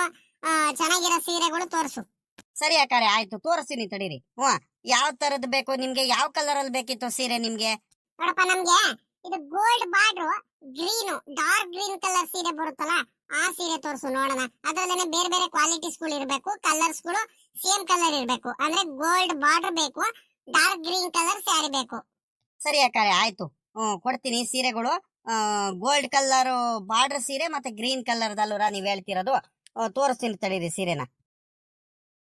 ಚೆನ್ನಾಗಿರೋ ಸೀರೆಗಳು ತೋರ್ಸು. ಸರಿ ಅಕ್ಕಾರೆ, ಆಯ್ತು ತೋರಿಸ್ತೀನಿ ತಡೀರಿ. ಯಾವ ತರದ್ ಬೇಕು ನಿಮ್ಗೆ? ಯಾವ ಕಲರ್ ಅಲ್ಲಿ ಬೇಕಿತ್ತು ಸೀರೆ ನಿಮ್ಗೆ? ನೋಡಪ್ಪ ನಮ್ಗೆ ಇದು gold border green dark green colour ಸೀರೆ ಬರುತ್ತಲ್ಲ ಆ ಸೀರೆ ತೋರಿಸು ನೋಡೋಣ. ಅದ್ರಲ್ಲೇನೆ ಬೇರೆ ಬೇರೆ ಕ್ವಾಲಿಟೀಸ್ಗಳು ಇರಬೇಕು, ಕಲರ್ಸ್ಗಳು ಸೇಮ್ ಕಲರ್ ಇರಬೇಕು. ಅಂದ್ರೆ ಗೋಲ್ಡ್ ಬಾರ್ಡರ್ ಬೇಕು, ಡಾರ್ಕ್ ಗ್ರೀನ್ ಕಲರ್ ಸ್ಯಾರಿ ಬೇಕು. ಸರಿ ಅಕ್ಕಾರೆ ಆಯ್ತು. ಕೊಡ್ತೀನಿ ಸೀರೆಗಳು. ಗೋಲ್ಡ್ ಕಲರ್ ಬಾರ್ಡರ್ ಸೀರೆ ಮತ್ತೆ ಗ್ರೀನ್ ಕಲರ್ ದಲ್ಲೂರ ನೀವ್ ಹೇಳ್ತಿರೋದು. ತೋರಿಸ್ತೀನಿ ತಡೀರಿ ಸೀರೆನ.